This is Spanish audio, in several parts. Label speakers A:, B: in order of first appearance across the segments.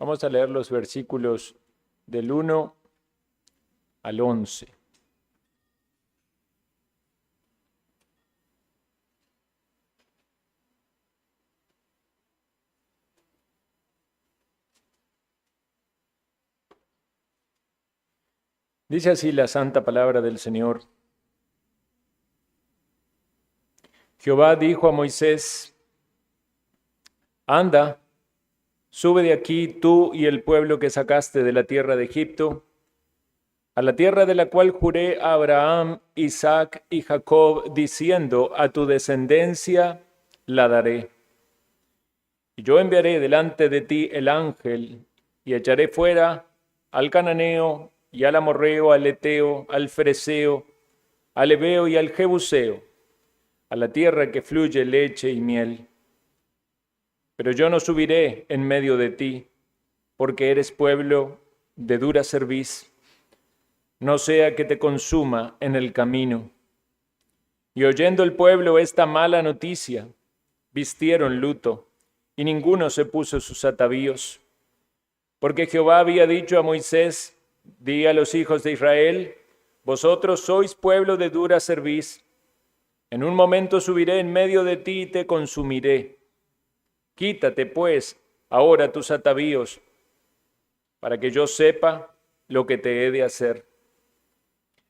A: Vamos a leer los versículos del 1 al 11. Dice así la santa palabra del Señor. Jehová dijo a Moisés: Anda, sube de aquí tú y el pueblo que sacaste de la tierra de Egipto, a la tierra de la cual juré a Abraham, Isaac y Jacob, diciendo: a tu descendencia la daré. Y yo enviaré delante de ti el ángel, y echaré fuera al cananeo, y al amorreo, al eteo, al fereceo, al heveo y al jebuseo, a la tierra que fluye leche y miel. Pero yo no subiré en medio de ti, porque eres pueblo de dura cerviz, no sea que te consuma en el camino. Y oyendo el pueblo esta mala noticia, vistieron luto, y ninguno se puso sus atavíos. Porque Jehová había dicho a Moisés: Di a los hijos de Israel: vosotros sois pueblo de dura cerviz. En un momento subiré en medio de ti y te consumiré. Quítate, pues, ahora tus atavíos, para que yo sepa lo que te he de hacer.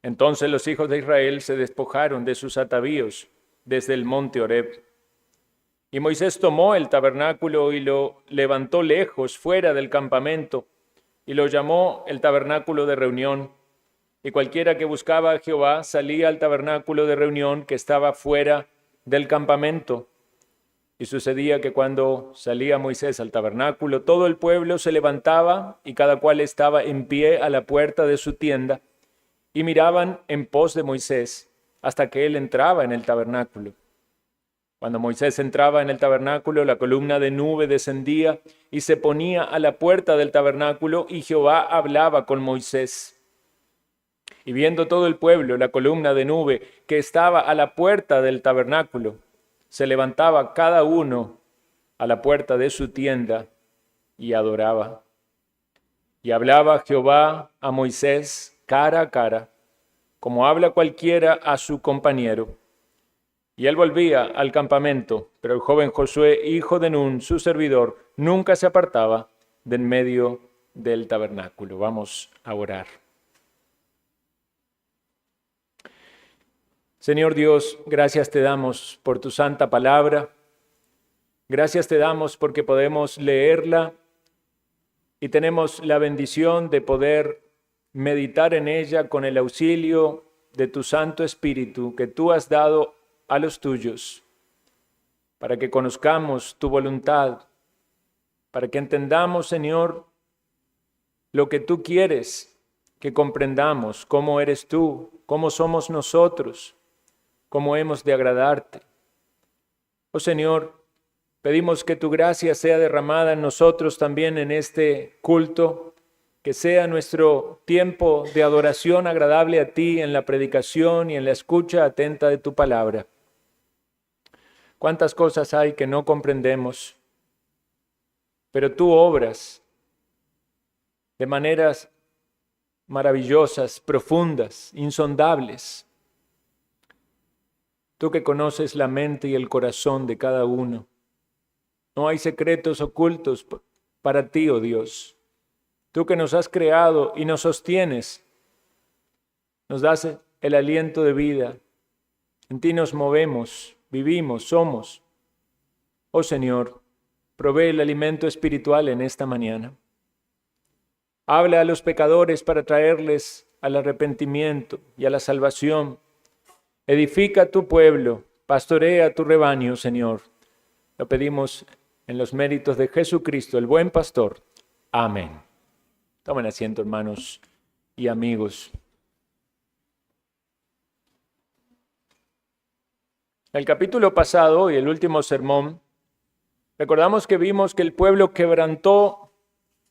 A: Entonces los hijos de Israel se despojaron de sus atavíos desde el monte Horeb. Y Moisés tomó el tabernáculo y lo levantó lejos, fuera del campamento, y lo llamó el tabernáculo de reunión. Y cualquiera que buscaba a Jehová salía al tabernáculo de reunión que estaba fuera del campamento. Y sucedía que cuando salía Moisés al tabernáculo, todo el pueblo se levantaba y cada cual estaba en pie a la puerta de su tienda y miraban en pos de Moisés hasta que él entraba en el tabernáculo. Cuando Moisés entraba en el tabernáculo, la columna de nube descendía y se ponía a la puerta del tabernáculo, y Jehová hablaba con Moisés. Y viendo todo el pueblo la columna de nube que estaba a la puerta del tabernáculo, se levantaba cada uno a la puerta de su tienda y adoraba. Y hablaba Jehová a Moisés cara a cara, como habla cualquiera a su compañero. Y él volvía al campamento, pero el joven Josué, hijo de Nun, su servidor, nunca se apartaba de en medio del tabernáculo. Vamos a orar. Señor Dios, gracias te damos por tu santa palabra. Gracias te damos porque podemos leerla y tenemos la bendición de poder meditar en ella con el auxilio de tu Santo Espíritu que tú has dado a los tuyos, para que conozcamos tu voluntad, para que entendamos, Señor, lo que tú quieres que comprendamos, cómo eres tú, cómo somos nosotros, cómo hemos de agradarte. Oh Señor, pedimos que tu gracia sea derramada en nosotros también en este culto, que sea nuestro tiempo de adoración agradable a ti en la predicación y en la escucha atenta de tu palabra. Cuántas cosas hay que no comprendemos, pero tú obras de maneras maravillosas, profundas, insondables. Tú que conoces la mente y el corazón de cada uno. No hay secretos ocultos para ti, oh Dios. Tú que nos has creado y nos sostienes, nos das el aliento de vida. En ti nos movemos, vivimos, somos. Oh Señor, provee el alimento espiritual en esta mañana. Habla a los pecadores para traerles al arrepentimiento y a la salvación. Edifica a tu pueblo, pastorea a tu rebaño, Señor. Lo pedimos en los méritos de Jesucristo, el buen pastor. Amén. Tomen asiento, hermanos y amigos. El capítulo pasado y el último sermón, recordamos que vimos que el pueblo quebrantó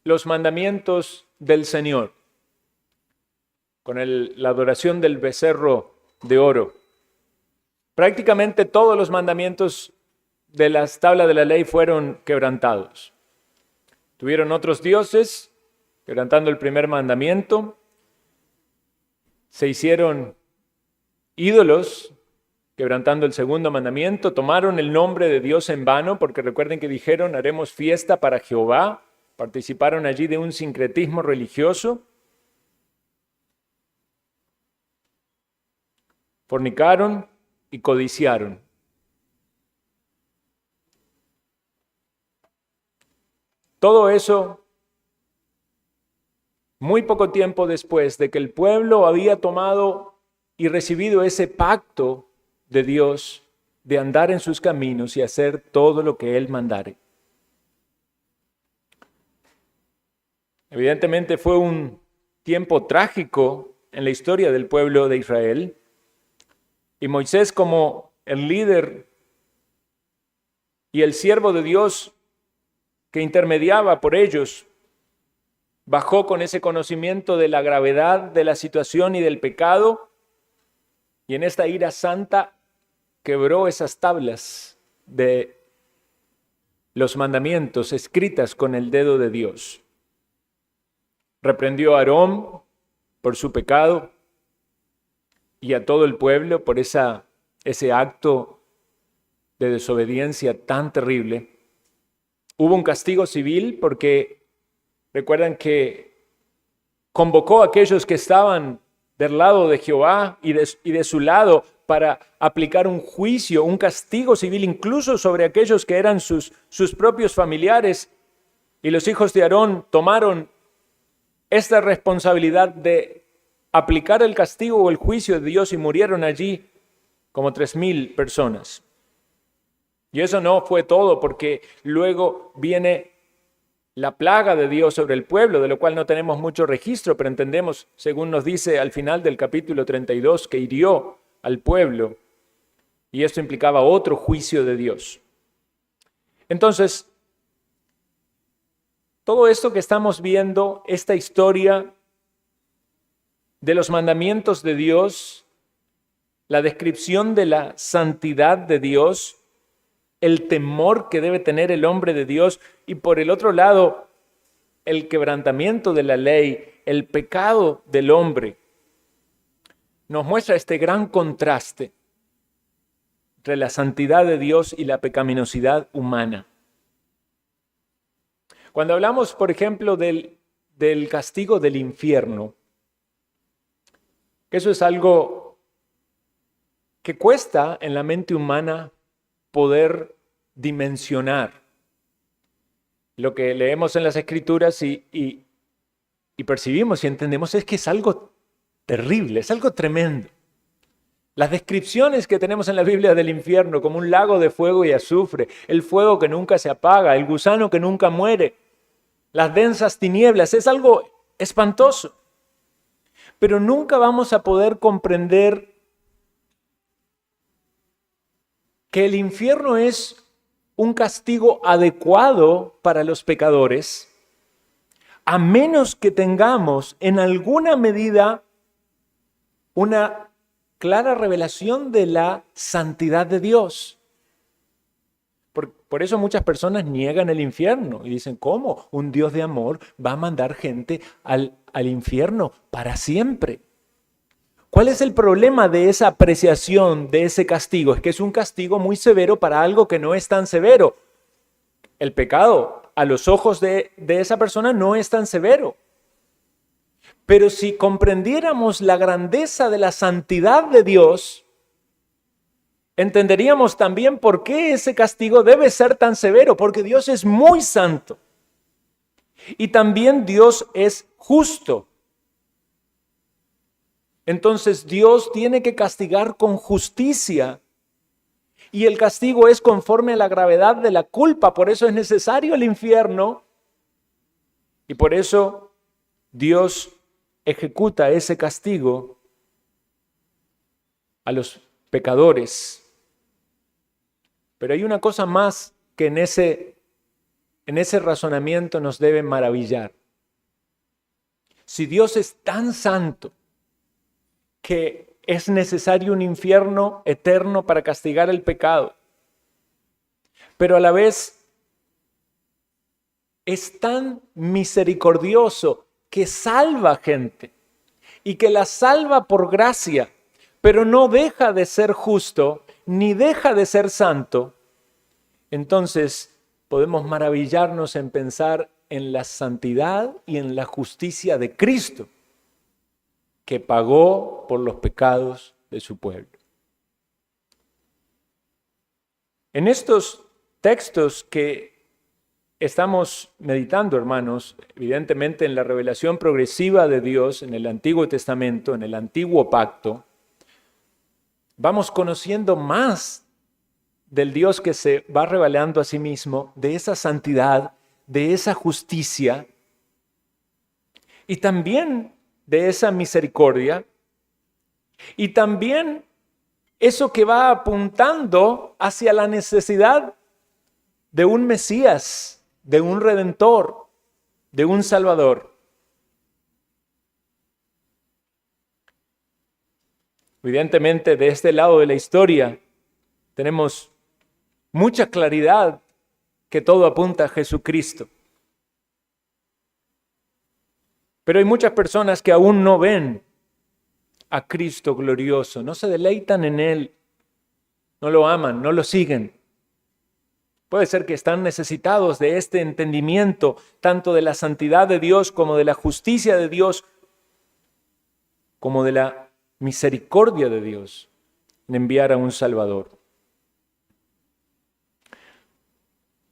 A: los mandamientos del Señor con la adoración del becerro de oro. Prácticamente todos los mandamientos de las tablas de la ley fueron quebrantados. Tuvieron otros dioses, quebrantando el primer mandamiento. Se hicieron ídolos, quebrantando el segundo mandamiento. Tomaron el nombre de Dios en vano, porque recuerden que dijeron, haremos fiesta para Jehová. Participaron allí de un sincretismo religioso. Fornicaron y codiciaron. Todo eso muy poco tiempo después de que el pueblo había tomado y recibido ese pacto de Dios de andar en sus caminos y hacer todo lo que Él mandare. Evidentemente fue un tiempo trágico en la historia del pueblo de Israel, y Moisés, como el líder y el siervo de Dios que intermediaba por ellos, bajó con ese conocimiento de la gravedad de la situación y del pecado, y en esta ira santa quebró esas tablas de los mandamientos escritas con el dedo de Dios. Reprendió a Aarón por su pecado y a todo el pueblo por ese acto de desobediencia tan terrible. Hubo un castigo civil porque recuerdan que convocó a aquellos que estaban del lado de Jehová y de su lado para aplicar un juicio, un castigo civil, incluso sobre aquellos que eran sus propios familiares. Y los hijos de Aarón tomaron esta responsabilidad de aplicar el castigo o el juicio de Dios y murieron allí como 3,000 personas. Y eso no fue todo, porque luego viene la plaga de Dios sobre el pueblo, de lo cual no tenemos mucho registro, pero entendemos, según nos dice al final del capítulo 32, que hirió al pueblo, y esto implicaba otro juicio de Dios. Entonces, todo esto que estamos viendo, esta historia de los mandamientos de Dios, la descripción de la santidad de Dios, el temor que debe tener el hombre de Dios, y por el otro lado, el quebrantamiento de la ley, el pecado del hombre, nos muestra este gran contraste entre la santidad de Dios y la pecaminosidad humana. Cuando hablamos, por ejemplo, del castigo del infierno, que eso es algo que cuesta en la mente humana poder dimensionar. Lo que leemos en las Escrituras y percibimos y entendemos es que es algo terrible, es algo tremendo. Las descripciones que tenemos en la Biblia del infierno, como un lago de fuego y azufre, el fuego que nunca se apaga, el gusano que nunca muere, las densas tinieblas, es algo espantoso. Pero nunca vamos a poder comprender que el infierno es un castigo adecuado para los pecadores, a menos que tengamos en alguna medida una clara revelación de la santidad de Dios. Por eso muchas personas niegan el infierno y dicen, ¿cómo? Un Dios de amor va a mandar gente al infierno para siempre. ¿Cuál es el problema de esa apreciación de ese castigo? Es que es un castigo muy severo para algo que no es tan severo. El pecado a los ojos de esa persona no es tan severo. Pero si comprendiéramos la grandeza de la santidad de Dios, entenderíamos también por qué ese castigo debe ser tan severo, porque Dios es muy santo. Y también Dios es justo. Entonces Dios tiene que castigar con justicia. Y el castigo es conforme a la gravedad de la culpa. Por eso es necesario el infierno. Y por eso Dios ejecuta ese castigo a los pecadores. Pero hay una cosa más que en ese razonamiento nos debe maravillar. Si Dios es tan santo que es necesario un infierno eterno para castigar el pecado, pero a la vez es tan misericordioso que salva gente y que la salva por gracia, pero no deja de ser justo ni deja de ser santo, entonces podemos maravillarnos en pensar en la santidad y en la justicia de Cristo, que pagó por los pecados de su pueblo. En estos textos que estamos meditando, hermanos, evidentemente en la revelación progresiva de Dios en el Antiguo Testamento, en el Antiguo Pacto, vamos conociendo más del Dios que se va revelando a sí mismo, de esa santidad, de esa justicia y también de esa misericordia y también eso que va apuntando hacia la necesidad de un Mesías, de un Redentor, de un Salvador. Evidentemente, de este lado de la historia tenemos mucha claridad que todo apunta a Jesucristo. Pero hay muchas personas que aún no ven a Cristo glorioso, no se deleitan en Él, no lo aman, no lo siguen. Puede ser que están necesitados de este entendimiento, tanto de la santidad de Dios como de la justicia de Dios, como de la misericordia de Dios en enviar a un Salvador.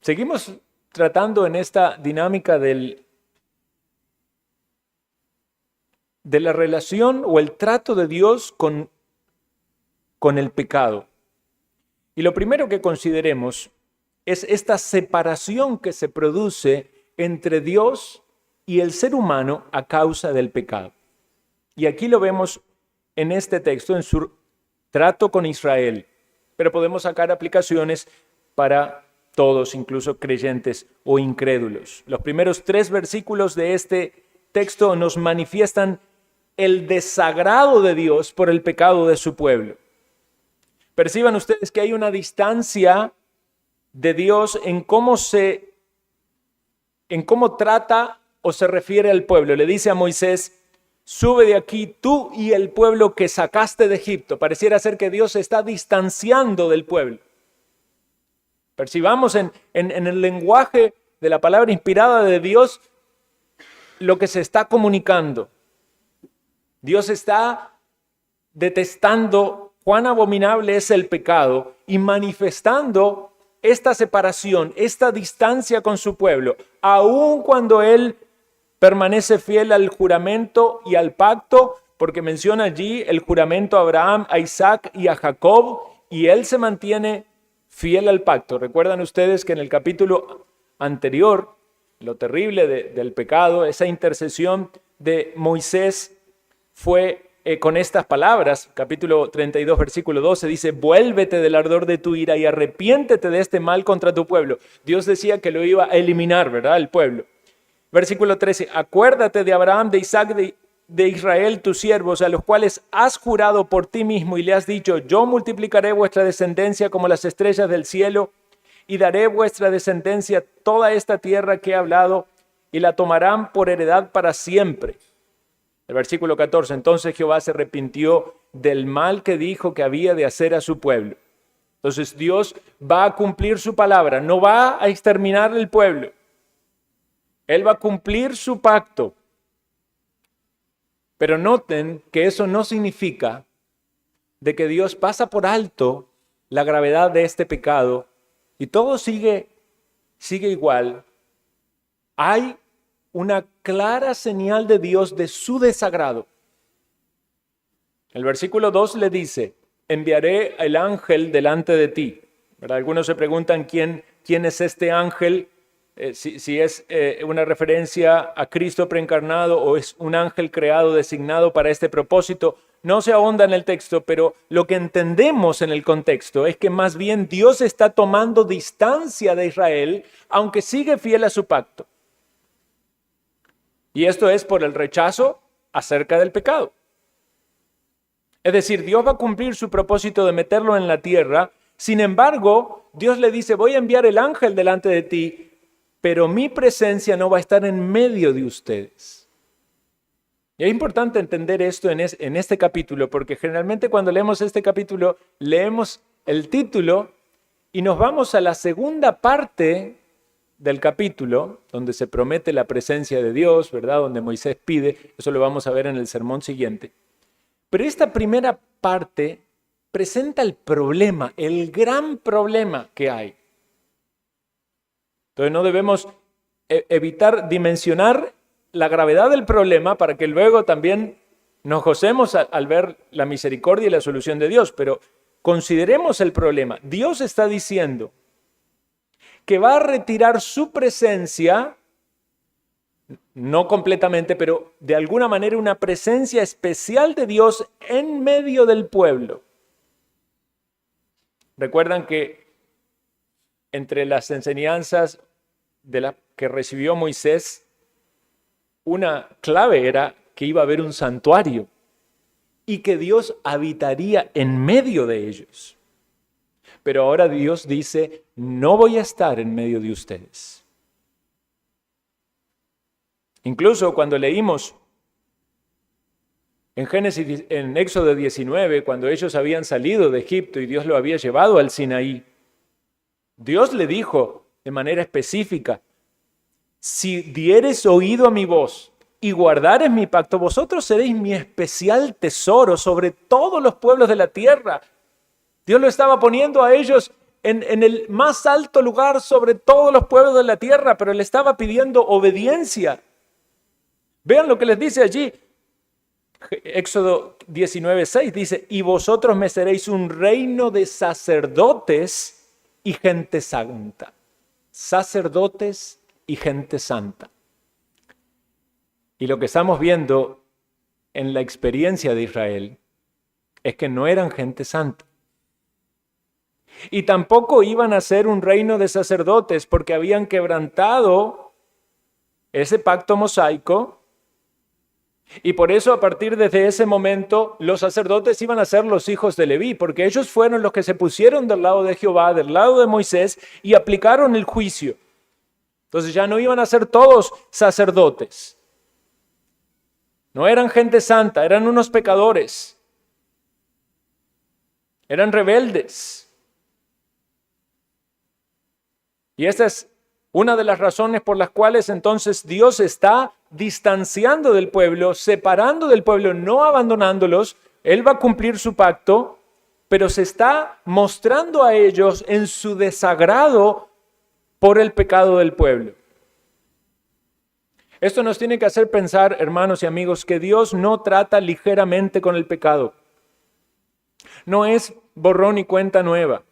A: Seguimos tratando en esta dinámica de la relación o el trato de Dios con el pecado. Y lo primero que consideremos es esta separación que se produce entre Dios y el ser humano a causa del pecado. Y aquí lo vemos en este texto, en su trato con Israel. Pero podemos sacar aplicaciones para todos, incluso creyentes o incrédulos. Los primeros 3 versículos de este texto nos manifiestan el desagrado de Dios por el pecado de su pueblo. Perciban ustedes que hay una distancia de Dios en cómo trata o se refiere al pueblo. Le dice a Moisés: sube de aquí tú y el pueblo que sacaste de Egipto. Pareciera ser que Dios se está distanciando del pueblo. Percibamos en el lenguaje de la palabra inspirada de Dios lo que se está comunicando. Dios está detestando cuán abominable es el pecado y manifestando esta separación, esta distancia con su pueblo, aun cuando Él permanece fiel al juramento y al pacto, porque menciona allí el juramento a Abraham, a Isaac y a Jacob, y Él se mantiene fiel al pacto. Recuerdan ustedes que en el capítulo anterior, lo terrible del pecado, esa intercesión de Moisés fue con estas palabras. Capítulo 32, versículo 12 dice: vuélvete del ardor de tu ira y arrepiéntete de este mal contra tu pueblo. Dios decía que lo iba a eliminar, ¿verdad? El pueblo. Versículo 13: acuérdate de Abraham, de Isaac, de Israel, tus siervos, a los cuales has jurado por ti mismo y le has dicho: yo multiplicaré vuestra descendencia como las estrellas del cielo y daré vuestra descendencia toda esta tierra que he hablado y la tomarán por heredad para siempre. El versículo 14: entonces Jehová se arrepintió del mal que dijo que había de hacer a su pueblo. Entonces Dios va a cumplir su palabra, no va a exterminar el pueblo. Él va a cumplir su pacto. Pero noten que eso no significa de que Dios pasa por alto la gravedad de este pecado y todo sigue igual. Hay una clara señal de Dios de su desagrado. El versículo 2 le dice: enviaré el ángel delante de ti. ¿Verdad? Algunos se preguntan quién es este ángel, si es una referencia a Cristo preencarnado o es un ángel creado designado para este propósito. No se ahonda en el texto, pero lo que entendemos en el contexto es que más bien Dios está tomando distancia de Israel, aunque sigue fiel a su pacto. Y esto es por el rechazo acerca del pecado. Es decir, Dios va a cumplir su propósito de meterlo en la tierra. Sin embargo, Dios le dice: voy a enviar el ángel delante de ti, pero mi presencia no va a estar en medio de ustedes. Y es importante entender esto en este capítulo, porque generalmente cuando leemos este capítulo, leemos el título y nos vamos a la segunda parte del capítulo, donde se promete la presencia de Dios, ¿verdad? Donde Moisés pide, eso lo vamos a ver en el sermón siguiente. Pero esta primera parte presenta el problema, el gran problema que hay. Entonces no debemos evitar dimensionar la gravedad del problema para que luego también nos gocemos al ver la misericordia y la solución de Dios. Pero consideremos el problema. Dios está diciendo que va a retirar su presencia, no completamente, pero de alguna manera una presencia especial de Dios en medio del pueblo. Recuerdan que entre las enseñanzas que recibió Moisés, una clave era que iba a haber un santuario y que Dios habitaría en medio de ellos. Pero ahora Dios dice, no voy a estar en medio de ustedes. Incluso cuando leímos en Éxodo 19, cuando ellos habían salido de Egipto y Dios lo había llevado al Sinaí, Dios le dijo de manera específica, si dieres oído a mi voz y guardares mi pacto, vosotros seréis mi especial tesoro sobre todos los pueblos de la tierra. Dios lo estaba poniendo a ellos en el más alto lugar sobre todos los pueblos de la tierra, pero le estaba pidiendo obediencia. Vean lo que les dice allí. Éxodo 19:6 dice, y vosotros me seréis un reino de sacerdotes y gente santa. Sacerdotes y gente santa. Y lo que estamos viendo en la experiencia de Israel es que no eran gente santa. Y tampoco iban a ser un reino de sacerdotes porque habían quebrantado ese pacto mosaico. Y por eso a partir de ese momento los sacerdotes iban a ser los hijos de Leví, porque ellos fueron los que se pusieron del lado de Jehová, del lado de Moisés y aplicaron el juicio. Entonces ya no iban a ser todos sacerdotes. No eran gente santa, eran unos pecadores. Eran rebeldes. Y esta es una de las razones por las cuales entonces Dios está distanciando del pueblo, separando del pueblo, no abandonándolos. Él va a cumplir su pacto, pero se está mostrando a ellos en su desagrado por el pecado del pueblo. Esto nos tiene que hacer pensar, hermanos y amigos, que Dios no trata ligeramente con el pecado. No es borrón y cuenta nueva.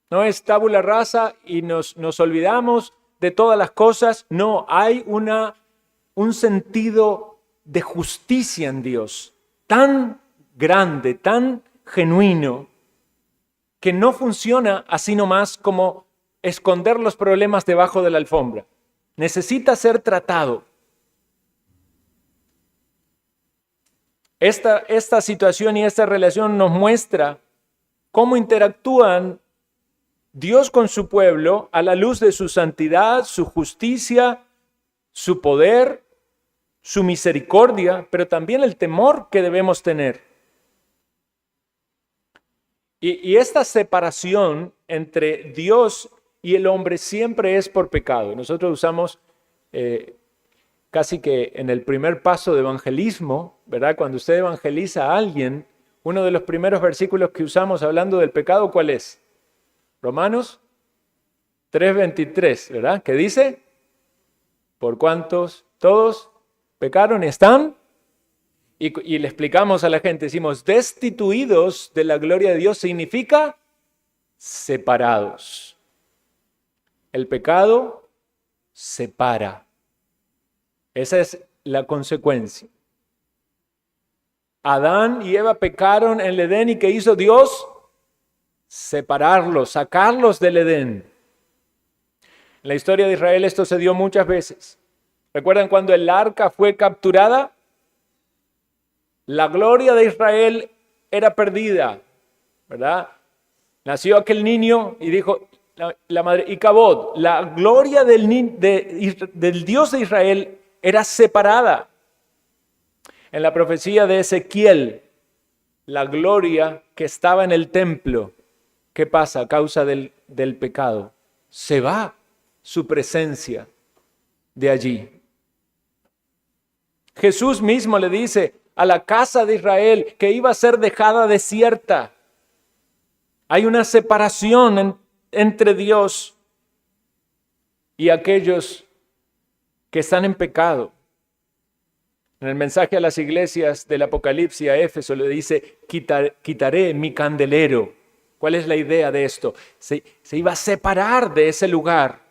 A: No es tabula rasa y nos olvidamos de todas las cosas. No, hay un sentido de justicia en Dios tan grande, tan genuino, que no funciona así nomás como esconder los problemas debajo de la alfombra. Necesita ser tratado. Esta situación y esta relación nos muestra cómo interactúan Dios con su pueblo a la luz de su santidad, su justicia, su poder, su misericordia, pero también el temor que debemos tener. Y esta separación entre Dios y el hombre siempre es por pecado. Nosotros usamos casi que en el primer paso de evangelismo, ¿verdad? Cuando usted evangeliza a alguien, uno de los primeros versículos que usamos hablando del pecado, ¿cuál es? Romanos 3:23, ¿verdad? ¿Qué dice? Por cuantos todos pecaron están, y le explicamos a la gente, decimos, destituidos de la gloria de Dios significa separados. El pecado separa. Esa es la consecuencia. Adán y Eva pecaron en el Edén, ¿y qué hizo Dios? Separarlos, sacarlos del Edén. En la historia de Israel esto se dio muchas veces. ¿Recuerdan cuando el arca fue capturada? La gloria de Israel era perdida, ¿verdad? Nació aquel niño y dijo, la madre, Icabod, la gloria del Dios de Israel era separada. En la profecía de Ezequiel, la gloria que estaba en el templo, ¿qué pasa a causa del pecado? Se va su presencia de allí. Jesús mismo le dice a la casa de Israel que iba a ser dejada desierta. Hay una separación entre Dios y aquellos que están en pecado. En el mensaje a las iglesias del Apocalipsis a Éfeso le dice, quitaré mi candelero. ¿Cuál es la idea de esto? Se iba a separar de ese lugar.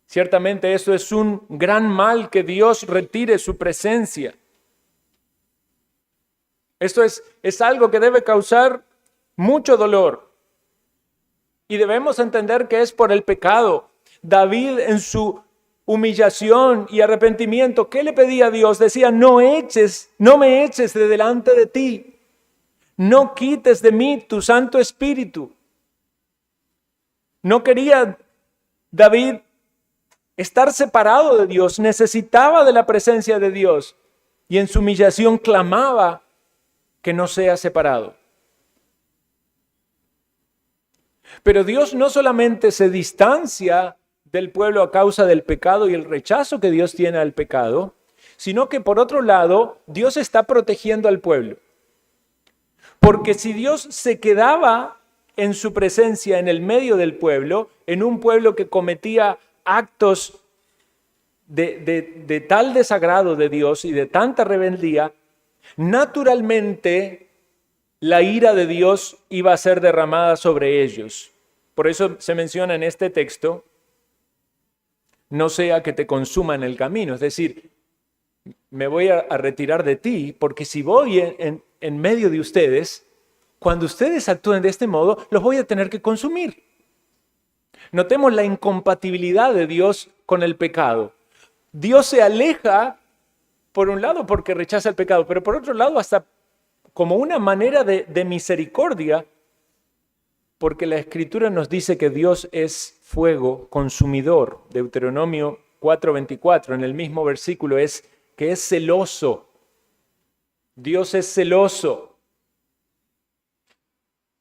A: Ciertamente esto es un gran mal, que Dios retire su presencia. Esto es algo que debe causar mucho dolor. Y debemos entender que es por el pecado. David, en su humillación y arrepentimiento, ¿qué le pedía a Dios? Decía, no me eches de delante de ti. No quites de mí tu Santo Espíritu. No quería David estar separado de Dios, necesitaba de la presencia de Dios y en su humillación clamaba que no sea separado. Pero Dios no solamente se distancia del pueblo a causa del pecado y el rechazo que Dios tiene al pecado, sino que por otro lado, Dios está protegiendo al pueblo. Porque si Dios se quedaba en su presencia en el medio del pueblo, en un pueblo que cometía actos de tal desagrado de Dios y de tanta rebeldía, naturalmente la ira de Dios iba a ser derramada sobre ellos. Por eso se menciona en este texto, no sea que te consuma en el camino, es decir, me voy a retirar de ti, porque si voy en medio de ustedes, cuando ustedes actúen de este modo, los voy a tener que consumir. Notemos la incompatibilidad de Dios con el pecado. Dios se aleja, por un lado, porque rechaza el pecado, pero por otro lado, hasta como una manera de misericordia, porque la Escritura nos dice que Dios es fuego consumidor. Deuteronomio 4:24, en el mismo versículo, es que es celoso. Dios es celoso.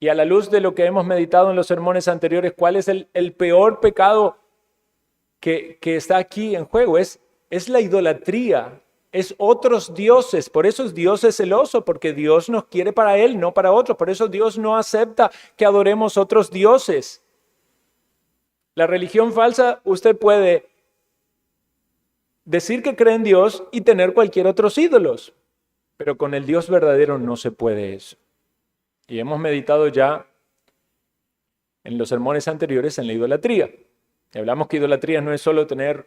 A: Y a la luz de lo que hemos meditado en los sermones anteriores, ¿cuál es el peor pecado que está aquí en juego? Es la idolatría, es otros dioses. Por eso Dios es celoso, porque Dios nos quiere para Él, no para otros. Por eso Dios no acepta que adoremos otros dioses. La religión falsa, usted puede decir que cree en Dios y tener cualquier otros ídolos, pero con el Dios verdadero no se puede eso. Y hemos meditado ya en los sermones anteriores en la idolatría. Y hablamos que idolatría no es solo tener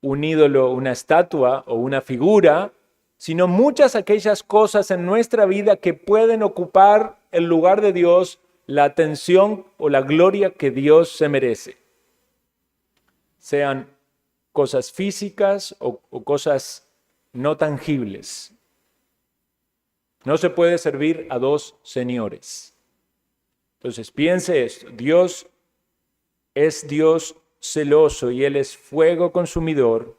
A: un ídolo, una estatua o una figura, sino muchas aquellas cosas en nuestra vida que pueden ocupar el lugar de Dios, la atención o la gloria que Dios se merece. Sean cosas físicas o cosas no tangibles. No se puede servir a dos señores. Entonces piense esto, Dios es Dios celoso y Él es fuego consumidor.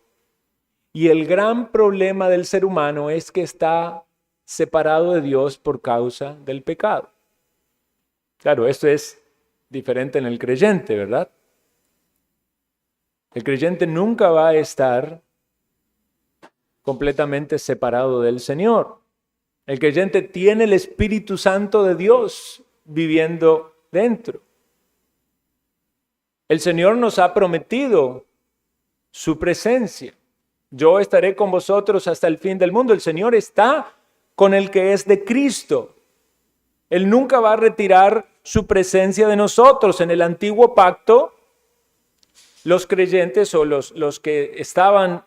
A: Y el gran problema del ser humano es que está separado de Dios por causa del pecado. Claro, esto es diferente en el creyente, ¿verdad? El creyente nunca va a estar completamente separado del Señor. El creyente tiene el Espíritu Santo de Dios viviendo dentro. El Señor nos ha prometido su presencia. Yo estaré con vosotros hasta el fin del mundo. El Señor está con el que es de Cristo. Él nunca va a retirar su presencia de nosotros. En el antiguo pacto, los creyentes o los que estaban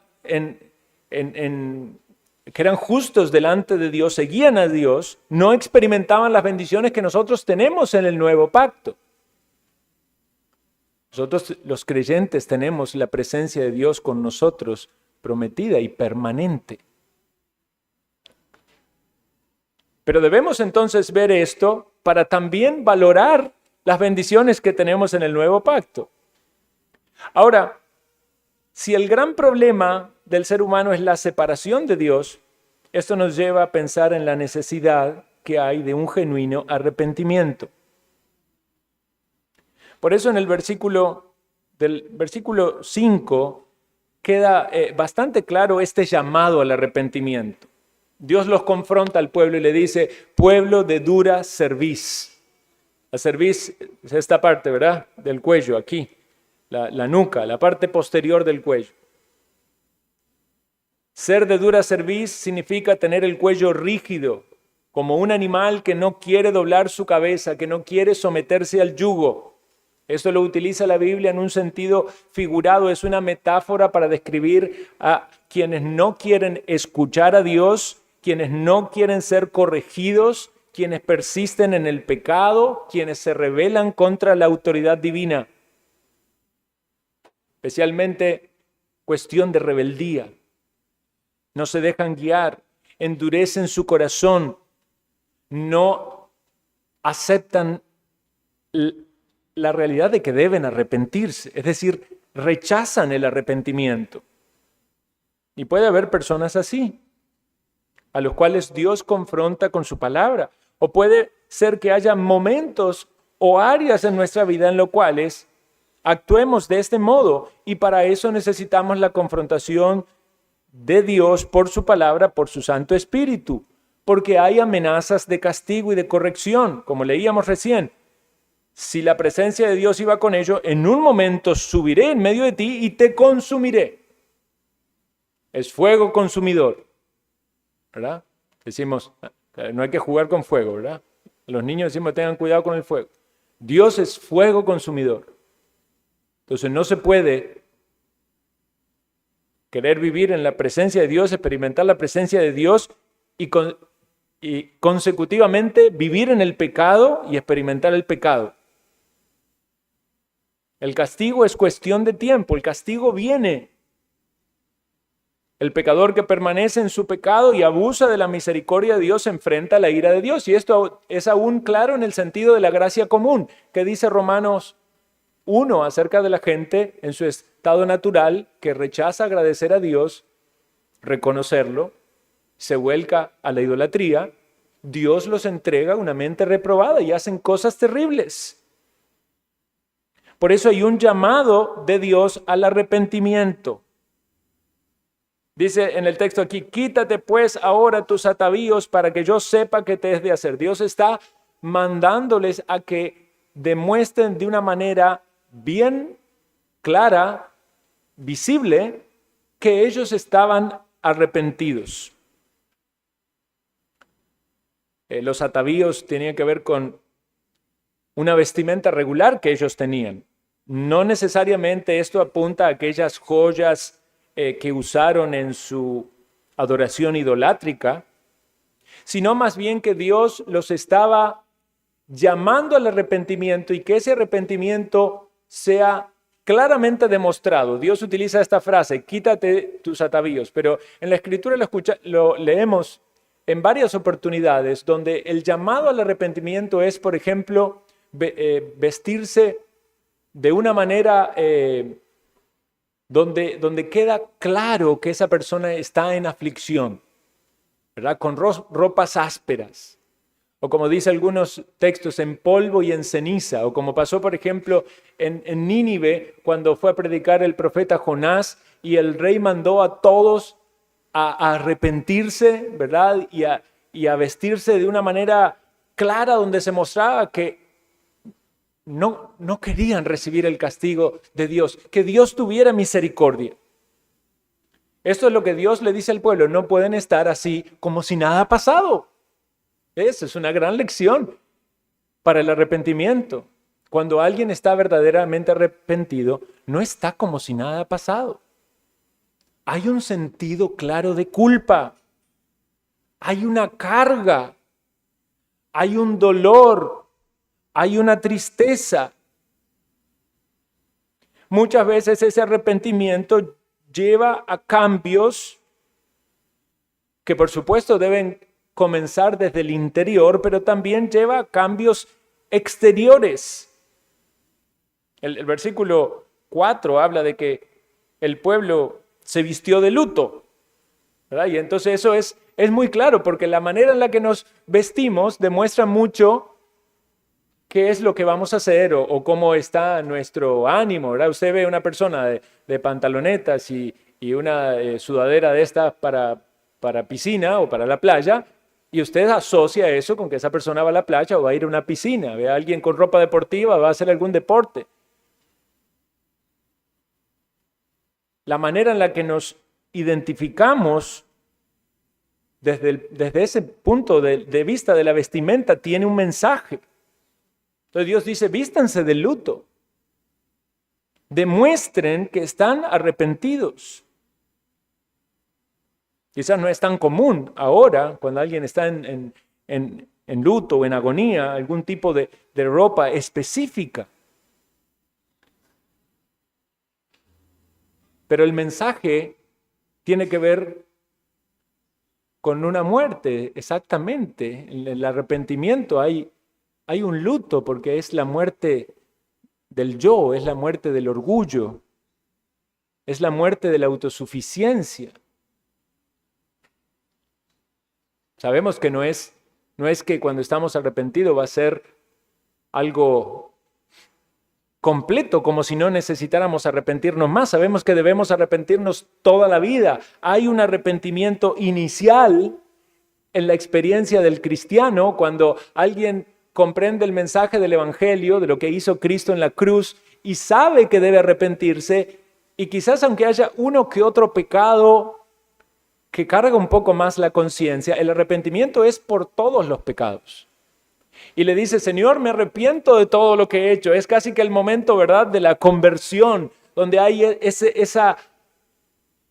A: que eran justos delante de Dios, seguían a Dios, no experimentaban las bendiciones que nosotros tenemos en el nuevo pacto. Nosotros, los creyentes, tenemos la presencia de Dios con nosotros, prometida y permanente. Pero debemos entonces ver esto para también valorar las bendiciones que tenemos en el nuevo pacto. Ahora, si el gran problema del ser humano es la separación de Dios, esto nos lleva a pensar en la necesidad que hay de un genuino arrepentimiento. Por eso en el versículo 5 queda bastante claro este llamado al arrepentimiento. Dios los confronta al pueblo y le dice, pueblo de dura cerviz. La cerviz es esta parte, ¿verdad? Del cuello, aquí, la nuca, la parte posterior del cuello. Ser de dura cerviz significa tener el cuello rígido, como un animal que no quiere doblar su cabeza, que no quiere someterse al yugo. Esto lo utiliza la Biblia en un sentido figurado, es una metáfora para describir a quienes no quieren escuchar a Dios, quienes no quieren ser corregidos, quienes persisten en el pecado, quienes se rebelan contra la autoridad divina. Especialmente cuestión de rebeldía. No se dejan guiar, endurecen su corazón, no aceptan la realidad de que deben arrepentirse, es decir, rechazan el arrepentimiento. Y puede haber personas así, a los cuales Dios confronta con su palabra. O puede ser que haya momentos o áreas en nuestra vida en los cuales actuemos de este modo, y para eso necesitamos la confrontación de Dios por su palabra, por su Santo Espíritu, porque hay amenazas de castigo y de corrección, como leíamos recién. Si la presencia de Dios iba con ellos, en un momento subiré en medio de ti y te consumiré. Es fuego consumidor, ¿verdad? Decimos, no hay que jugar con fuego, ¿verdad? Los niños decimos, tengan cuidado con el fuego. Dios es fuego consumidor. Entonces no se puede querer vivir en la presencia de Dios, experimentar la presencia de Dios y consecutivamente vivir en el pecado y experimentar el pecado. El castigo es cuestión de tiempo, el castigo viene. El pecador que permanece en su pecado y abusa de la misericordia de Dios enfrenta la ira de Dios. Y esto es aún claro en el sentido de la gracia común, que dice Romanos 1 acerca de la gente en su estado natural que rechaza agradecer a Dios, reconocerlo, se vuelca a la idolatría. Dios los entrega a una mente reprobada y hacen cosas terribles. Por eso hay un llamado de Dios al arrepentimiento. Dice en el texto aquí, quítate pues ahora tus atavíos para que yo sepa qué te es de hacer. Dios está mandándoles a que demuestren de una manera bien clara, visible, que ellos estaban arrepentidos. Los atavíos tenían que ver con una vestimenta regular que ellos tenían. No necesariamente esto apunta a aquellas joyas que usaron en su adoración idolátrica, sino más bien que Dios los estaba llamando al arrepentimiento y que ese arrepentimiento sea claramente demostrado. Dios utiliza esta frase, quítate tus atavíos, pero en la Escritura lo leemos en varias oportunidades donde el llamado al arrepentimiento es, por ejemplo, vestirse de una manera donde queda claro que esa persona está en aflicción, ¿verdad? Con ropas ásperas, o como dice algunos textos, en polvo y en ceniza, o como pasó, por ejemplo, en Nínive, cuando fue a predicar el profeta Jonás, y el rey mandó a todos a arrepentirse, ¿verdad? Y a vestirse de una manera clara, donde se mostraba que no querían recibir el castigo de Dios, que Dios tuviera misericordia. Esto es lo que Dios le dice al pueblo, no pueden estar así como si nada ha pasado. Esa es una gran lección para el arrepentimiento. Cuando alguien está verdaderamente arrepentido, no está como si nada ha pasado. Hay un sentido claro de culpa, hay una carga, hay un dolor, hay una tristeza. Muchas veces ese arrepentimiento lleva a cambios que por supuesto deben comenzar desde el interior, pero también lleva a cambios exteriores. El versículo 4 habla de que el pueblo se vistió de luto, ¿verdad? Y entonces eso es muy claro, porque la manera en la que nos vestimos demuestra mucho qué es lo que vamos a hacer o cómo está nuestro ánimo, ¿verdad? Usted ve una persona de pantalonetas y una sudadera de estas para piscina o para la playa, y usted asocia eso con que esa persona va a la playa o va a ir a una piscina. Ve a alguien con ropa deportiva, va a hacer algún deporte. La manera en la que nos identificamos desde ese punto de vista de la vestimenta tiene un mensaje. Entonces Dios dice, vístanse de luto. Demuestren que están arrepentidos. Quizás no es tan común ahora, cuando alguien está en luto o en agonía, algún tipo de ropa específica. Pero el mensaje tiene que ver con una muerte, exactamente. En el arrepentimiento hay un luto porque es la muerte del yo, es la muerte del orgullo, es la muerte de la autosuficiencia. Sabemos que no es que cuando estamos arrepentidos va a ser algo completo, como si no necesitáramos arrepentirnos más. Sabemos que debemos arrepentirnos toda la vida. Hay un arrepentimiento inicial en la experiencia del cristiano cuando alguien comprende el mensaje del Evangelio, de lo que hizo Cristo en la cruz y sabe que debe arrepentirse, y quizás aunque haya uno que otro pecado que carga un poco más la conciencia, el arrepentimiento es por todos los pecados. Y le dice, Señor, me arrepiento de todo lo que he hecho. Es casi que el momento, ¿verdad?, de la conversión, donde hay esa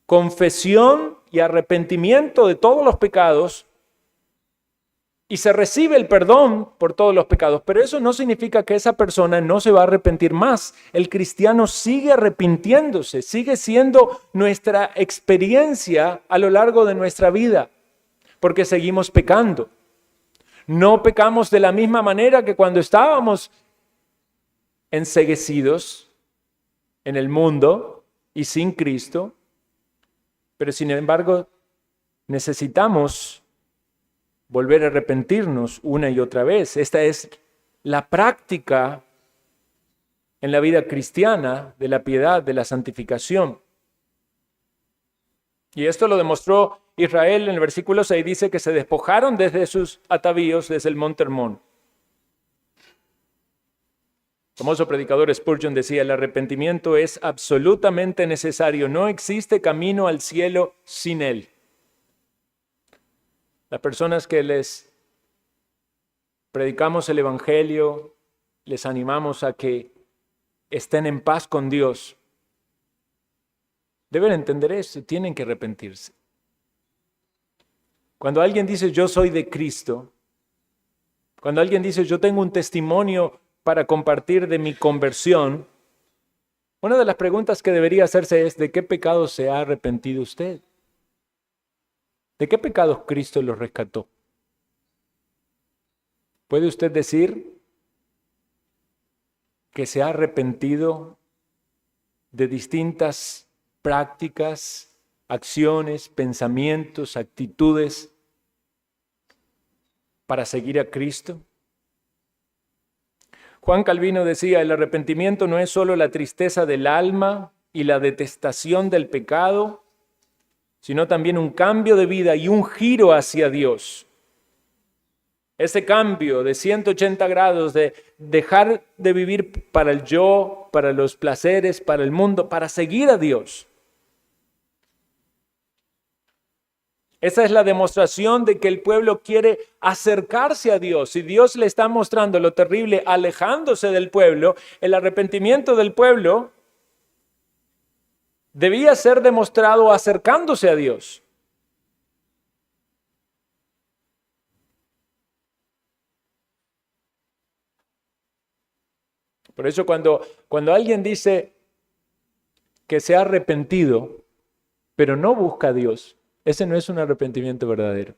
A: confesión y arrepentimiento de todos los pecados y se recibe el perdón por todos los pecados. Pero eso no significa que esa persona no se va a arrepentir más. El cristiano sigue arrepintiéndose, sigue siendo nuestra experiencia a lo largo de nuestra vida, porque seguimos pecando. No pecamos de la misma manera que cuando estábamos enceguecidos en el mundo y sin Cristo, pero sin embargo necesitamos volver a arrepentirnos una y otra vez. Esta es la práctica en la vida cristiana de la piedad, de la santificación. Y esto lo demostró Israel en el versículo 6, dice que se despojaron desde sus atavíos desde el monte Hermón. El famoso predicador Spurgeon decía, el arrepentimiento es absolutamente necesario, no existe camino al cielo sin él. Las personas que les predicamos el Evangelio, les animamos a que estén en paz con Dios, deben entender eso, tienen que arrepentirse. Cuando alguien dice yo soy de Cristo, cuando alguien dice yo tengo un testimonio para compartir de mi conversión, una de las preguntas que debería hacerse es ¿de qué pecado se ha arrepentido usted? ¿De qué pecados Cristo lo rescató? ¿Puede usted decir que se ha arrepentido de distintas prácticas, acciones, pensamientos, actitudes para seguir a Cristo? Juan Calvino decía, el arrepentimiento no es solo la tristeza del alma y la detestación del pecado, sino también un cambio de vida y un giro hacia Dios. Ese cambio de 180 grados de dejar de vivir para el yo, para los placeres, para el mundo, para seguir a Dios. Esa es la demostración de que el pueblo quiere acercarse a Dios. Si Dios le está mostrando lo terrible alejándose del pueblo, el arrepentimiento del pueblo debía ser demostrado acercándose a Dios. Por eso cuando alguien dice que se ha arrepentido, pero no busca a Dios, ese no es un arrepentimiento verdadero.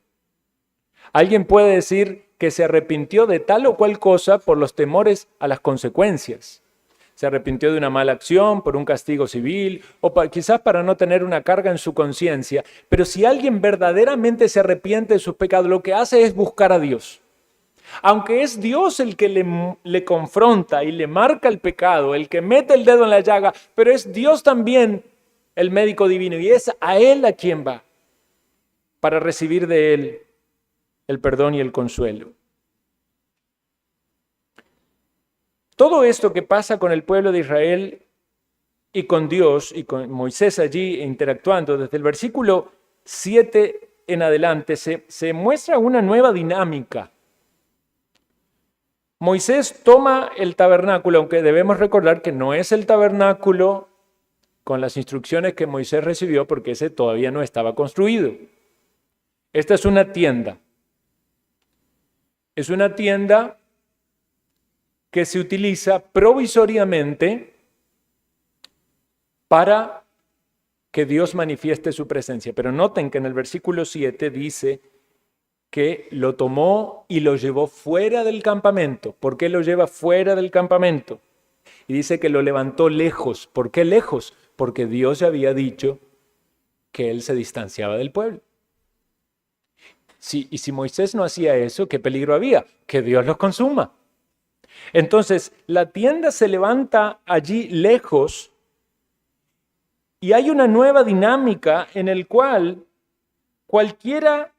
A: Alguien puede decir que se arrepintió de tal o cual cosa por los temores a las consecuencias. Se arrepintió de una mala acción por un castigo civil o quizás para no tener una carga en su conciencia. Pero si alguien verdaderamente se arrepiente de sus pecados, lo que hace es buscar a Dios. Aunque es Dios el que le confronta y le marca el pecado, el que mete el dedo en la llaga, pero es Dios también el médico divino y es a Él a quien va para recibir de Él el perdón y el consuelo. Todo esto que pasa con el pueblo de Israel y con Dios y con Moisés allí interactuando, desde el versículo 7 en adelante se muestra una nueva dinámica. Moisés toma el tabernáculo, aunque debemos recordar que no es el tabernáculo con las instrucciones que Moisés recibió, porque ese todavía no estaba construido. Esta es una tienda. Es una tienda que se utiliza provisoriamente para que Dios manifieste su presencia. Pero noten que en el versículo 7 dice que lo tomó y lo llevó fuera del campamento. ¿Por qué lo lleva fuera del campamento? Y dice que lo levantó lejos. ¿Por qué lejos? Porque Dios ya había dicho que él se distanciaba del pueblo. Y si Moisés no hacía eso, ¿qué peligro había? Que Dios los consuma. Entonces, la tienda se levanta allí lejos y hay una nueva dinámica en el cual cualquiera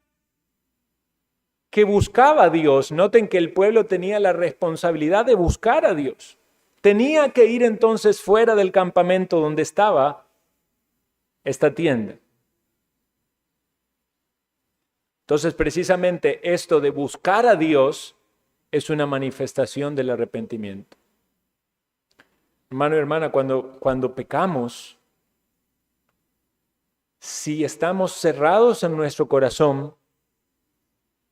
A: que buscaba a Dios, noten que el pueblo tenía la responsabilidad de buscar a Dios. Tenía que ir entonces fuera del campamento donde estaba esta tienda. Entonces, precisamente esto de buscar a Dios es una manifestación del arrepentimiento. Hermano y hermana, cuando pecamos, si estamos cerrados en nuestro corazón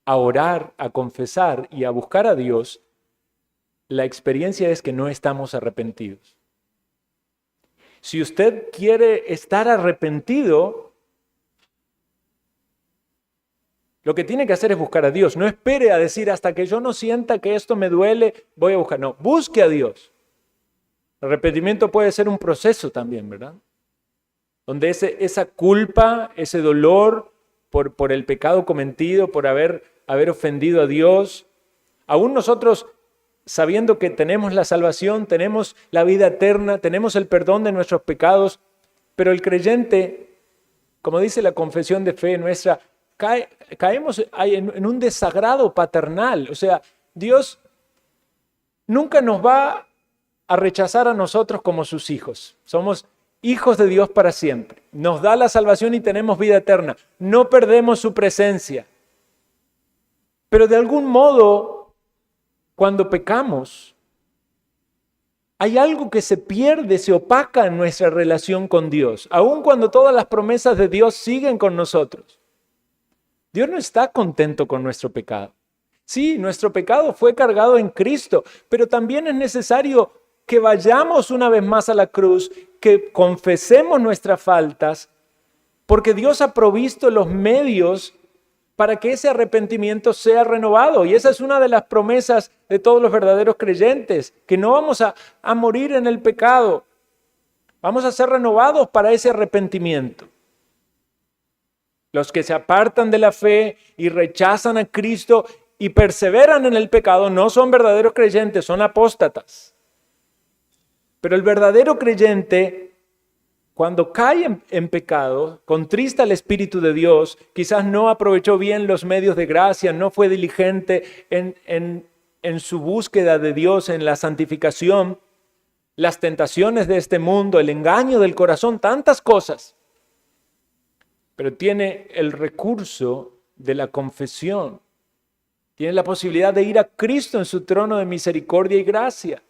A: a orar, a confesar y a buscar a Dios, la experiencia es que no estamos arrepentidos. Si usted quiere estar arrepentido, lo que tiene que hacer es buscar a Dios. No espere a decir hasta que yo no sienta que esto me duele, voy a buscar. No, busque a Dios. El arrepentimiento puede ser un proceso también, ¿verdad? Donde esa culpa, ese dolor por el pecado cometido, por haber ofendido a Dios, aún nosotros sabiendo que tenemos la salvación, tenemos la vida eterna, tenemos el perdón de nuestros pecados, pero el creyente, como dice la confesión de fe nuestra, caemos en un desagrado paternal. O sea, Dios nunca nos va a rechazar a nosotros como sus hijos. Somos hijos de Dios para siempre. Nos da la salvación y tenemos vida eterna. No perdemos su presencia. Pero de algún modo, cuando pecamos, hay algo que se pierde, se opaca en nuestra relación con Dios, aun cuando todas las promesas de Dios siguen con nosotros. Dios no está contento con nuestro pecado. Sí, nuestro pecado fue cargado en Cristo, pero también es necesario que vayamos una vez más a la cruz, que confesemos nuestras faltas, porque Dios ha provisto los medios para que ese arrepentimiento sea renovado. Y esa es una de las promesas de todos los verdaderos creyentes, que no vamos a morir en el pecado, vamos a ser renovados para ese arrepentimiento. Los que se apartan de la fe y rechazan a Cristo y perseveran en el pecado no son verdaderos creyentes, son apóstatas. Pero el verdadero creyente, cuando cae en pecado, contrista al Espíritu de Dios, quizás no aprovechó bien los medios de gracia, no fue diligente en su búsqueda de Dios, en la santificación, las tentaciones de este mundo, el engaño del corazón, tantas cosas. Pero tiene el recurso de la confesión. Tiene la posibilidad de ir a Cristo en su trono de misericordia y gracia.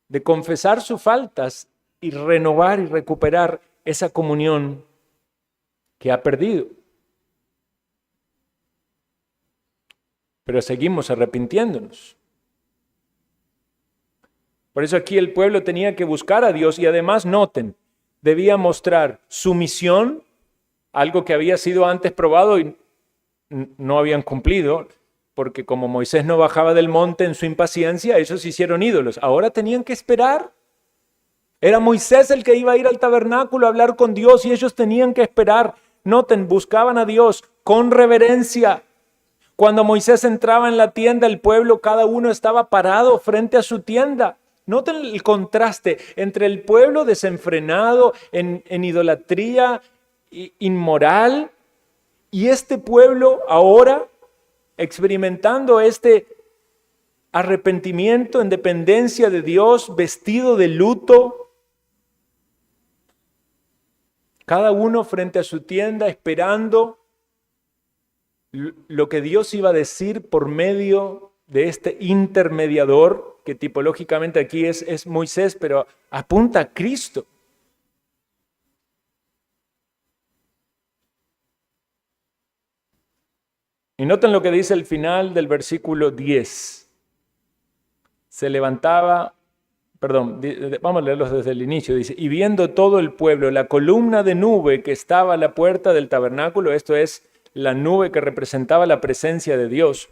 A: De confesar sus faltas y renovar y recuperar esa comunión que ha perdido. Pero seguimos arrepintiéndonos. Por eso aquí el pueblo tenía que buscar a Dios y además noten, debía mostrar sumisión, algo que había sido antes probado y no habían cumplido. porque como Moisés no bajaba del monte en su impaciencia, ellos hicieron ídolos. Ahora tenían que esperar. Era Moisés el que iba a ir al tabernáculo a hablar con Dios y ellos tenían que esperar. Noten, buscaban a Dios con reverencia. Cuando Moisés entraba en la tienda, el pueblo, cada uno estaba parado frente a su tienda. Noten el contraste entre el pueblo desenfrenado en idolatría inmoral y este pueblo ahora experimentando este arrepentimiento en dependencia de Dios, vestido de luto. Cada uno frente a su tienda esperando lo que Dios iba a decir por medio de este intermediador, que tipológicamente aquí es Moisés, pero apunta a Cristo. Y noten lo que dice el final del versículo 10. Se levantaba, vamos a leerlos desde el inicio, dice, y viendo todo el pueblo la columna de nube que estaba a la puerta del tabernáculo, esto es la nube que representaba la presencia de Dios,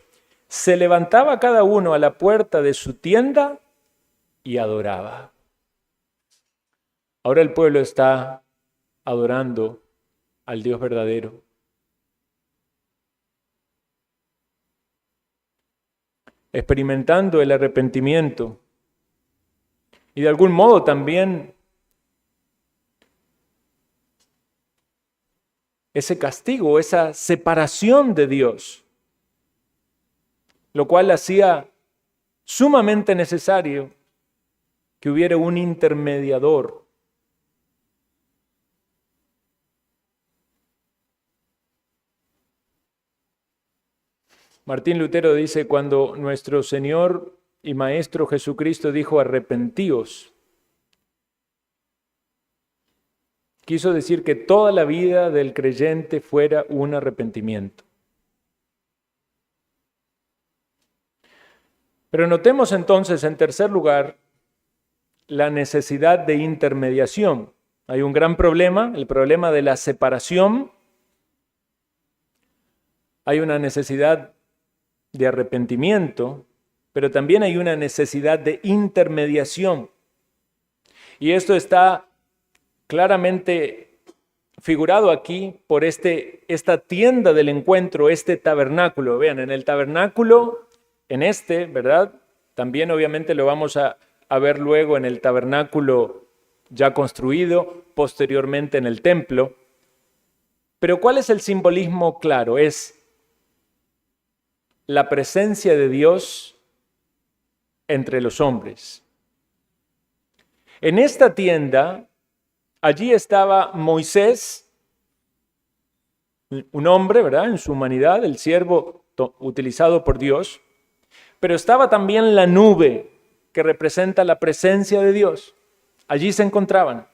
A: se levantaba cada uno a la puerta de su tienda y adoraba. Ahora el pueblo está adorando al Dios verdadero. Experimentando el arrepentimiento y de algún modo también ese castigo, esa separación de Dios, lo cual hacía sumamente necesario que hubiera un intermediador. Martín Lutero dice, cuando nuestro Señor y Maestro Jesucristo dijo arrepentíos, quiso decir que toda la vida del creyente fuera un arrepentimiento. Pero notemos entonces, en tercer lugar, la necesidad de intermediación. Hay un gran problema, el problema de la separación. Hay una necesidad de arrepentimiento, pero también hay una necesidad de intermediación. Y esto está claramente figurado aquí por esta tienda del encuentro, este tabernáculo. Vean, en el tabernáculo, ¿verdad? También obviamente lo vamos a ver luego en el tabernáculo ya construido, posteriormente en el templo. Pero ¿cuál es el simbolismo claro? Es la presencia de Dios entre los hombres. En esta tienda, allí estaba Moisés, un hombre, ¿verdad? En su humanidad, el siervo utilizado por Dios, pero estaba también la nube que representa la presencia de Dios. Allí se encontraban.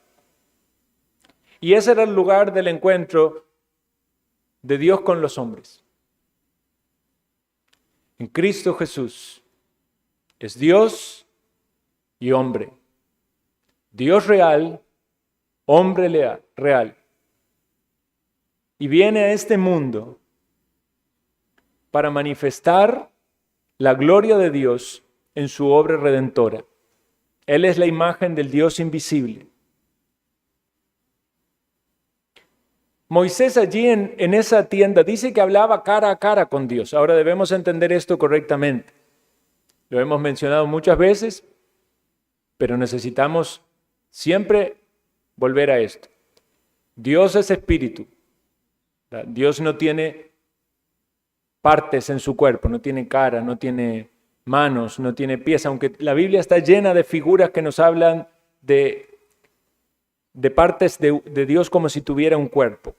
A: Y ese era el lugar del encuentro de Dios con los hombres. En Cristo Jesús es Dios y hombre. Dios real, hombre real. Y viene a este mundo para manifestar la gloria de Dios en su obra redentora. Él es la imagen del Dios invisible. Moisés allí en esa tienda dice que hablaba cara a cara con Dios. Ahora debemos entender esto correctamente. Lo hemos mencionado muchas veces, pero necesitamos siempre volver a esto. Dios es espíritu. Dios no tiene partes en su cuerpo, no tiene cara, no tiene manos, no tiene pies, aunque la Biblia está llena de figuras que nos hablan de partes de Dios como si tuviera un cuerpo.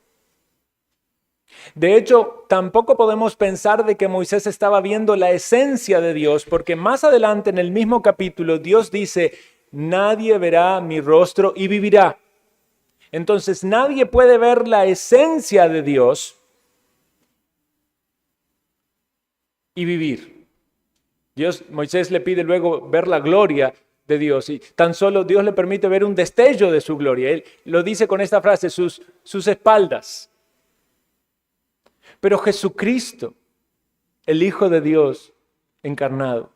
A: De hecho, tampoco podemos pensar de que Moisés estaba viendo la esencia de Dios, porque más adelante en el mismo capítulo Dios dice, nadie verá mi rostro y vivirá. Entonces nadie puede ver la esencia de Dios y vivir. Moisés le pide luego ver la gloria de Dios y tan solo Dios le permite ver un destello de su gloria. Él lo dice con esta frase, sus espaldas. Pero Jesucristo el Hijo de Dios encarnado.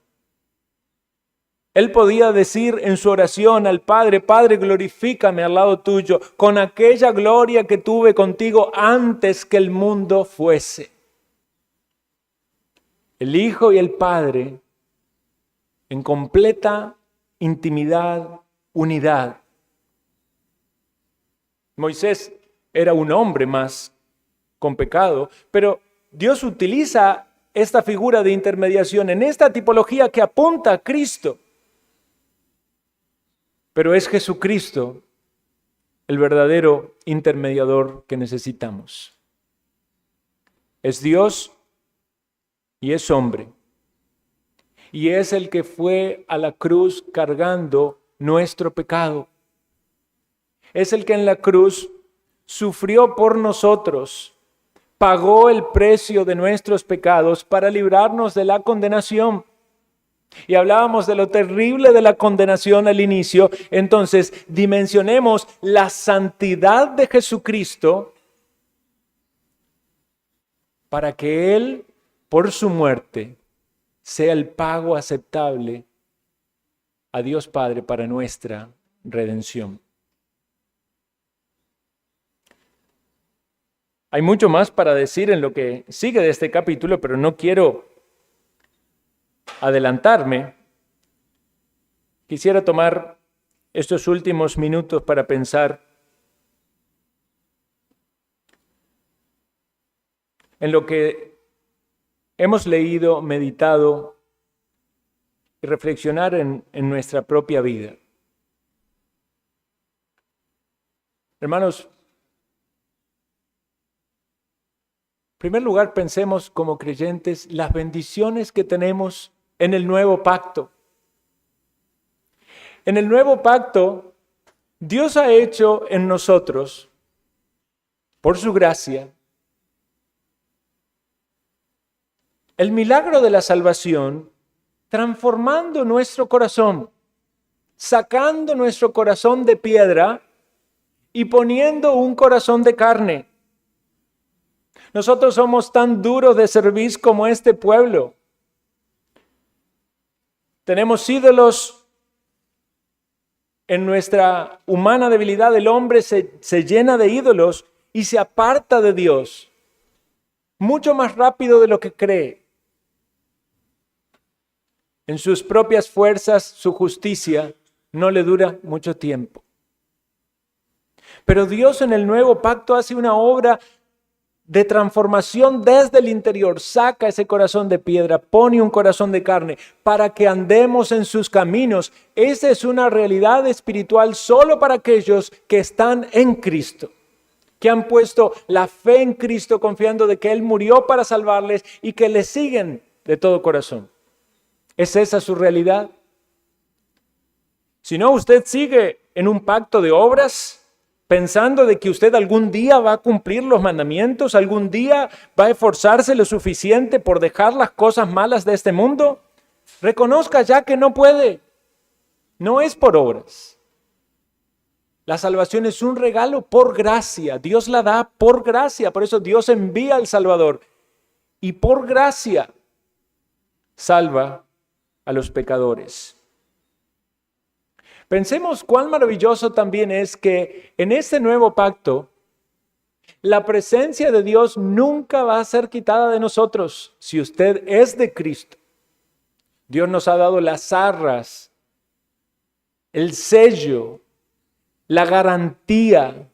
A: Él podía decir en su oración al Padre: Padre, glorifícame al lado tuyo con aquella gloria que tuve contigo antes que el mundo fuese. El Hijo y el Padre en completa intimidad, unidad. Moisés era un hombre más con pecado, pero Dios utiliza esta figura de intermediación en esta tipología que apunta a Cristo. Pero es Jesucristo el verdadero intermediador que necesitamos. Es Dios y es hombre. Y es el que fue a la cruz cargando nuestro pecado. Es el que en la cruz sufrió por nosotros, pagó el precio de nuestros pecados para librarnos de la condenación. Y hablábamos de lo terrible de la condenación al inicio. Entonces, dimensionemos la santidad de Jesucristo para que Él, por su muerte, sea el pago aceptable a Dios Padre para nuestra redención. Hay mucho más para decir en lo que sigue de este capítulo, pero no quiero adelantarme. Quisiera tomar estos últimos minutos para pensar en lo que hemos leído, meditado y reflexionar en nuestra propia vida. Hermanos, en primer lugar, pensemos como creyentes las bendiciones que tenemos en el nuevo pacto. En el nuevo pacto, Dios ha hecho en nosotros, por su gracia, el milagro de la salvación, transformando nuestro corazón, sacando nuestro corazón de piedra y poniendo un corazón de carne. Nosotros somos tan duros de cerviz como este pueblo. Tenemos ídolos. En nuestra humana debilidad, el hombre se llena de ídolos y se aparta de Dios mucho más rápido de lo que cree. En sus propias fuerzas, su justicia no le dura mucho tiempo. Pero Dios en el nuevo pacto hace una obra de transformación desde el interior, saca ese corazón de piedra, pone un corazón de carne para que andemos en sus caminos. Esa es una realidad espiritual solo para aquellos que están en Cristo, que han puesto la fe en Cristo confiando de que Él murió para salvarles y que le siguen de todo corazón. ¿Es esa su realidad? Si no, usted sigue en un pacto de obras, pensando de que usted algún día va a cumplir los mandamientos, algún día va a esforzarse lo suficiente por dejar las cosas malas de este mundo. Reconozca ya que no puede. No es por obras. La salvación es un regalo por gracia. Dios la da por gracia. Por eso Dios envía al Salvador. Y por gracia salva a los pecadores. Pensemos cuán maravilloso también es que en este nuevo pacto, la presencia de Dios nunca va a ser quitada de nosotros si usted es de Cristo. Dios nos ha dado las arras, el sello, la garantía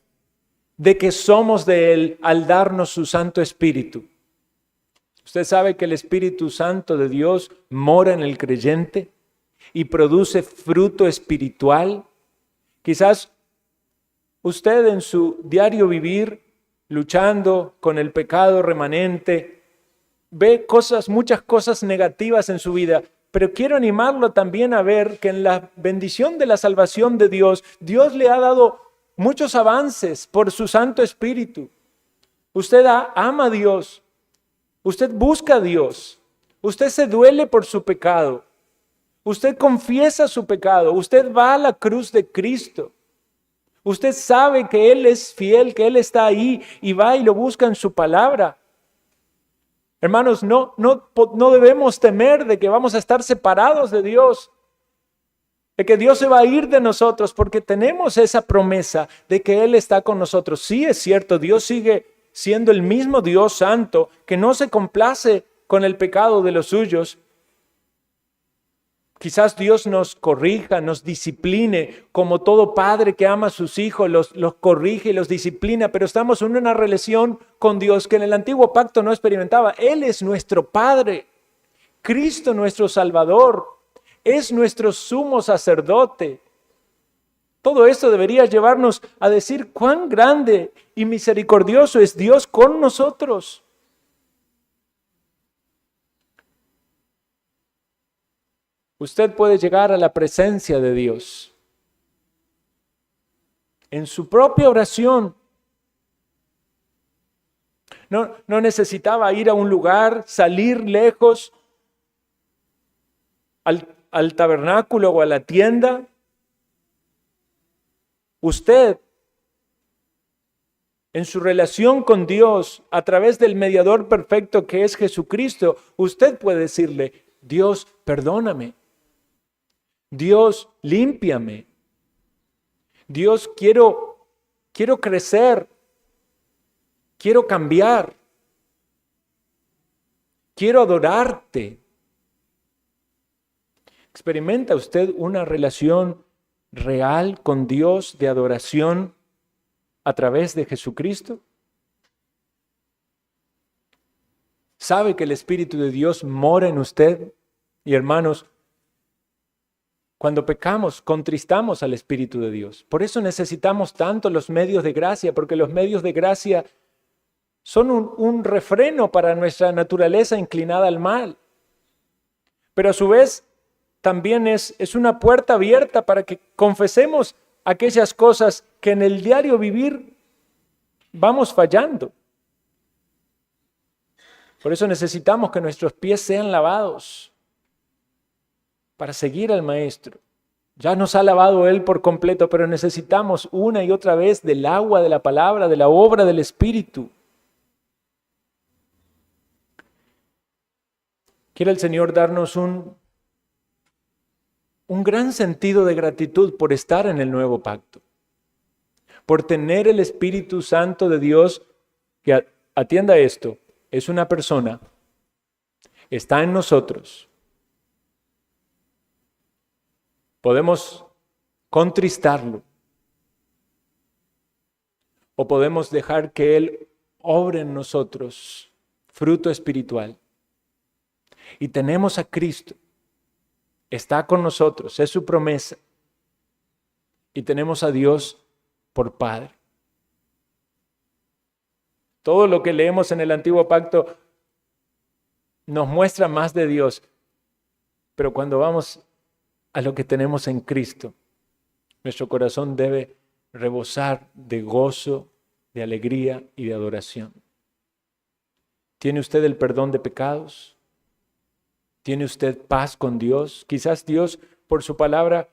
A: de que somos de Él al darnos su Santo Espíritu. Usted sabe que el Espíritu Santo de Dios mora en el creyente y produce fruto espiritual. Quizás usted en su diario vivir, luchando con el pecado remanente, ve muchas cosas negativas en su vida, pero quiero animarlo también a ver que en la bendición de la salvación de Dios, Dios le ha dado muchos avances por su Santo Espíritu. Usted ama a Dios, usted busca a Dios, usted se duele por su pecado. Usted confiesa su pecado, usted va a la cruz de Cristo. Usted sabe que Él es fiel, que Él está ahí y va y lo busca en su palabra. Hermanos, no debemos temer de que vamos a estar separados de Dios, de que Dios se va a ir de nosotros, porque tenemos esa promesa de que Él está con nosotros. Sí, es cierto, Dios sigue siendo el mismo Dios santo, que no se complace con el pecado de los suyos. Quizás Dios nos corrija, nos discipline, como todo padre que ama a sus hijos, los corrige y los disciplina, pero estamos en una relación con Dios que en el antiguo pacto no experimentaba. Él es nuestro Padre, Cristo nuestro Salvador, es nuestro sumo sacerdote. Todo esto debería llevarnos a decir cuán grande y misericordioso es Dios con nosotros. Usted puede llegar a la presencia de Dios en su propia oración. No necesitaba ir a un lugar, salir lejos al tabernáculo o a la tienda. Usted, en su relación con Dios, a través del mediador perfecto que es Jesucristo, usted puede decirle: Dios, perdóname. Dios, límpiame. Dios, quiero crecer. Quiero cambiar. Quiero adorarte. ¿Experimenta usted una relación real con Dios de adoración a través de Jesucristo? ¿Sabe que el Espíritu de Dios mora en usted? Y hermanos, cuando pecamos, contristamos al Espíritu de Dios. Por eso necesitamos tanto los medios de gracia, porque los medios de gracia son un refreno para nuestra naturaleza inclinada al mal. Pero a su vez, también es una puerta abierta para que confesemos aquellas cosas que en el diario vivir vamos fallando. Por eso necesitamos que nuestros pies sean lavados para seguir al Maestro. Ya nos ha lavado Él por completo, pero necesitamos una y otra vez del agua de la palabra, de la obra del Espíritu. Quiere el Señor darnos un gran sentido de gratitud por estar en el nuevo pacto, por tener el Espíritu Santo de Dios, que atienda esto, es una persona, está en nosotros. Podemos contristarlo o podemos dejar que Él obre en nosotros fruto espiritual. Y tenemos a Cristo, está con nosotros, es su promesa. Y tenemos a Dios por Padre. Todo lo que leemos en el Antiguo Pacto nos muestra más de Dios, pero cuando vamos a lo que tenemos en Cristo, nuestro corazón debe rebosar de gozo, de alegría y de adoración. ¿Tiene usted el perdón de pecados? ¿Tiene usted paz con Dios? Quizás Dios, por su palabra,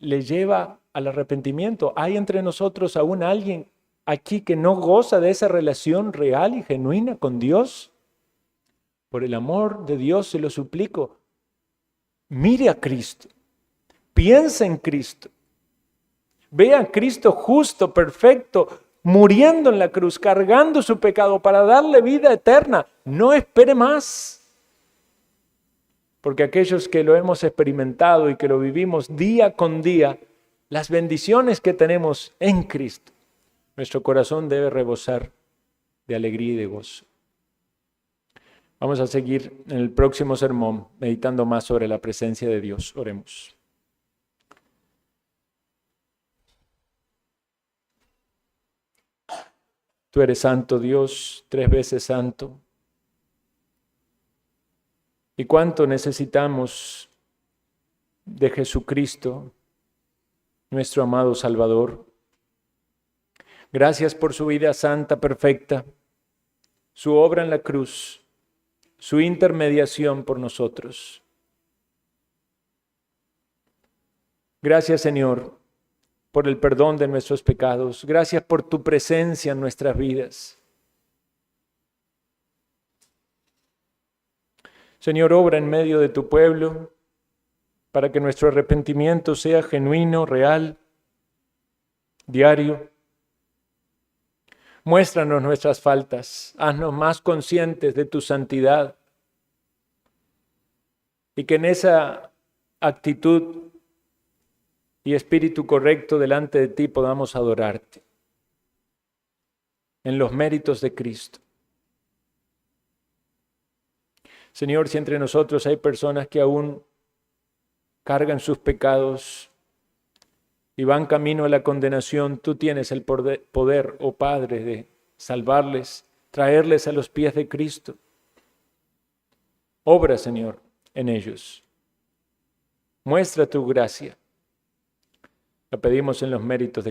A: le lleva al arrepentimiento. ¿Hay entre nosotros aún alguien aquí que no goza de esa relación real y genuina con Dios? Por el amor de Dios se lo suplico. Mire a Cristo. Piensa en Cristo. Ve a Cristo justo, perfecto, muriendo en la cruz, cargando su pecado para darle vida eterna. No espere más. Porque aquellos que lo hemos experimentado y que lo vivimos día con día, las bendiciones que tenemos en Cristo, nuestro corazón debe rebosar de alegría y de gozo. Vamos a seguir en el próximo sermón meditando más sobre la presencia de Dios. Oremos. Tú eres santo, Dios, 3 veces santo. Y cuánto necesitamos de Jesucristo, nuestro amado Salvador. Gracias por su vida santa, perfecta, su obra en la cruz, su intermediación por nosotros. Gracias, Señor, por el perdón de nuestros pecados. Gracias por tu presencia en nuestras vidas. Señor, obra en medio de tu pueblo para que nuestro arrepentimiento sea genuino, real, diario. Muéstranos nuestras faltas, haznos más conscientes de tu santidad y que en esa actitud y espíritu correcto delante de ti podamos adorarte en los méritos de Cristo. Señor, si entre nosotros hay personas que aún cargan sus pecados y van camino a la condenación, tú tienes el poder, oh Padre, de salvarles, traerles a los pies de Cristo. Obra, Señor, en ellos. Muestra tu gracia. La pedimos en los méritos de